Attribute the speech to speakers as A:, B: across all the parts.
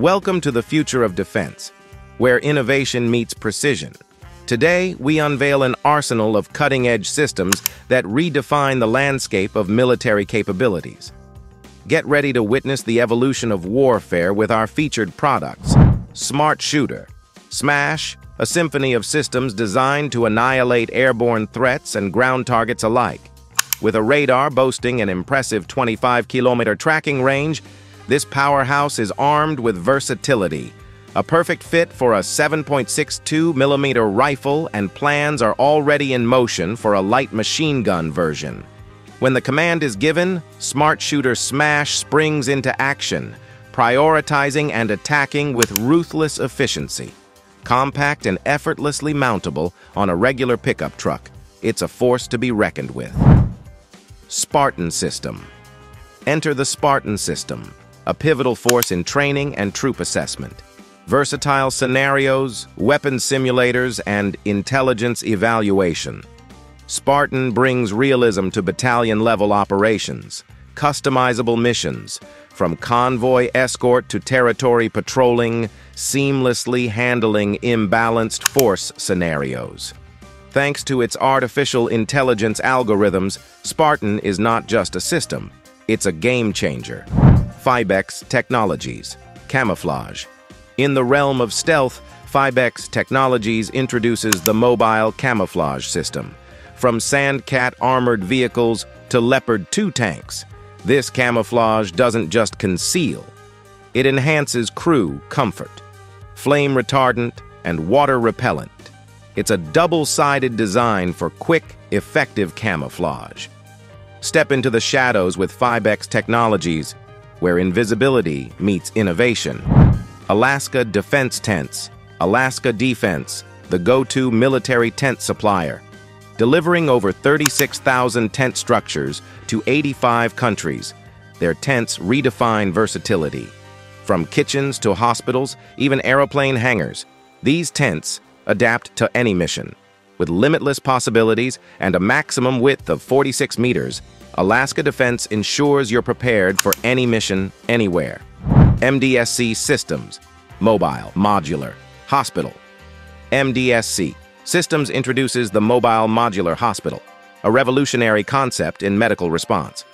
A: Welcome to the future of defense, where innovation meets precision. Today, we unveil an arsenal of cutting-edge systems that redefine the landscape of military capabilities. Get ready to witness the evolution of warfare with our featured products. Smart Shooter. Smash, a symphony of systems designed to annihilate airborne threats and ground targets alike. With a radar boasting an impressive 25-kilometer tracking range, this powerhouse is armed with versatility, a perfect fit for a 7.62mm rifle, and plans are already in motion for a light machine gun version. When the command is given, Smart Shooter Smash springs into action, prioritizing and attacking with ruthless efficiency. Compact and effortlessly mountable on a regular pickup truck, it's a force to be reckoned with. Spartan System. Enter the Spartan System, a pivotal force in training and troop assessment. Versatile scenarios, weapon simulators, and intelligence evaluation. Spartan brings realism to battalion-level operations, customizable missions, from convoy escort to territory patrolling, seamlessly handling imbalanced force scenarios. Thanks to its artificial intelligence algorithms, Spartan is not just a system, it's a game changer. Fibex Technologies. Camouflage. In the realm of stealth, Fibex Technologies introduces the mobile camouflage system. From Sandcat armored vehicles to Leopard 2 tanks, this camouflage doesn't just conceal, it enhances crew comfort. Flame retardant and water repellent. It's a double-sided design for quick, effective camouflage. Step into the shadows with Fibex Technologies, where invisibility meets innovation. Alaska Defense Tents. Alaska Defense, the go-to military tent supplier. Delivering over 36,000 tent structures to 85 countries, their tents redefine versatility. From kitchens to hospitals, even airplane hangars, these tents adapt to any mission. With limitless possibilities and a maximum width of 46 meters, Alaska Defense ensures you're prepared for any mission, anywhere. MDSC Systems. Mobile, Modular, Hospital. MDSC Systems introduces the Mobile Modular Hospital, a revolutionary concept in medical response.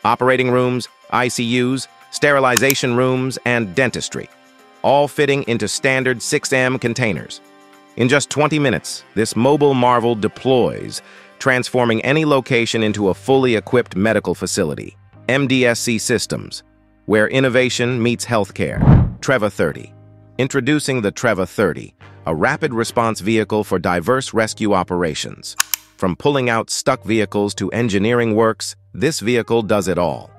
A: Operating rooms, ICUs, sterilization rooms, and dentistry, all fitting into standard 6M containers. In just 20 minutes, this mobile marvel deploys, transforming any location into a fully equipped medical facility. MDSC Systems, where innovation meets healthcare. Treva 30. Introducing the Treva 30, a rapid response vehicle for diverse rescue operations. From pulling out stuck vehicles to engineering works, this vehicle does it all.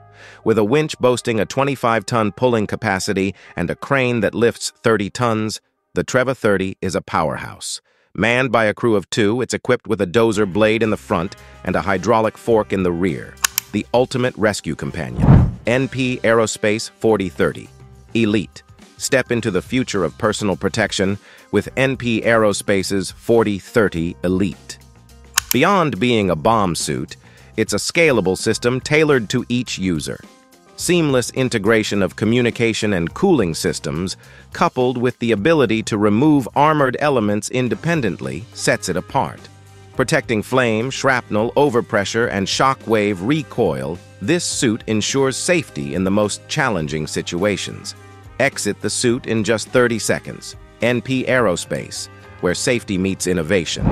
A: With a winch boasting a 25-ton pulling capacity and a crane that lifts 30 tons, the Treva 30 is a powerhouse. Manned by a crew of 2, it's equipped with a dozer blade in the front and a hydraulic fork in the rear. The ultimate rescue companion. NP Aerospace 4030. Elite. Step into the future of personal protection with NP Aerospace's 4030 Elite. Beyond being a bomb suit, it's a scalable system tailored to each user. Seamless integration of communication and cooling systems, coupled with the ability to remove armored elements independently, sets it apart. Protecting flame, shrapnel, overpressure, and shockwave recoil, this suit ensures safety in the most challenging situations. Exit the suit in just 30 seconds. NP Aerospace, where safety meets innovation.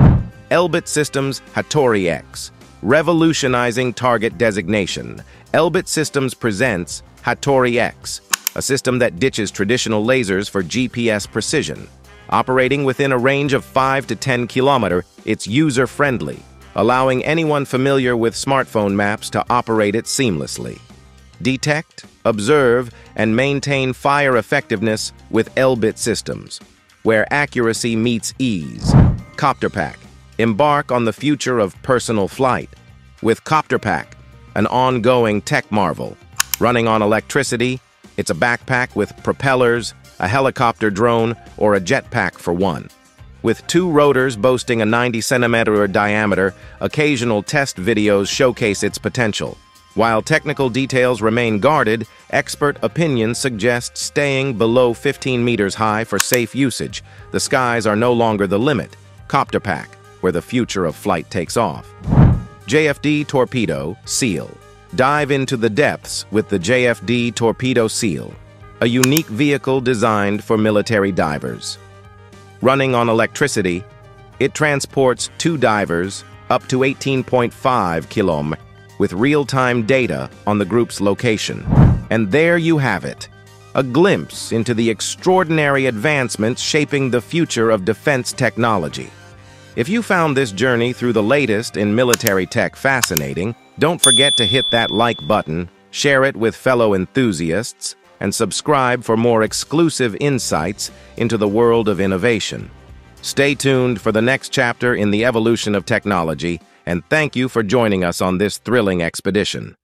A: Elbit Systems Hattori X. Revolutionizing target designation, Elbit Systems presents Hattori X, a system that ditches traditional lasers for GPS precision. Operating within a range of 5 to 10 kilometers, it's user-friendly, allowing anyone familiar with smartphone maps to operate it seamlessly. Detect, observe, and maintain fire effectiveness with Elbit Systems, where accuracy meets ease. Copter Pack. Embark on the future of personal flight. With Copter Pack, an ongoing tech marvel. Running on electricity, it's a backpack with propellers, a helicopter drone, or a jetpack for one. With 2 rotors boasting a 90-centimeter diameter, occasional test videos showcase its potential. While technical details remain guarded, expert opinion suggests staying below 15 meters high for safe usage. The skies are no longer the limit. Copter pack, where the future of flight takes off. JFD Torpedo Seal. Dive into the depths with the JFD Torpedo Seal, a unique vehicle designed for military divers. Running on electricity, it transports 2 divers up to 18.5 kilometers with real-time data on the group's location. And there you have it, a glimpse into the extraordinary advancements shaping the future of defense technology. If you found this journey through the latest in military tech fascinating, don't forget to hit that like button, share it with fellow enthusiasts, and subscribe for more exclusive insights into the world of innovation. Stay tuned for the next chapter in the evolution of technology, and thank you for joining us on this thrilling expedition.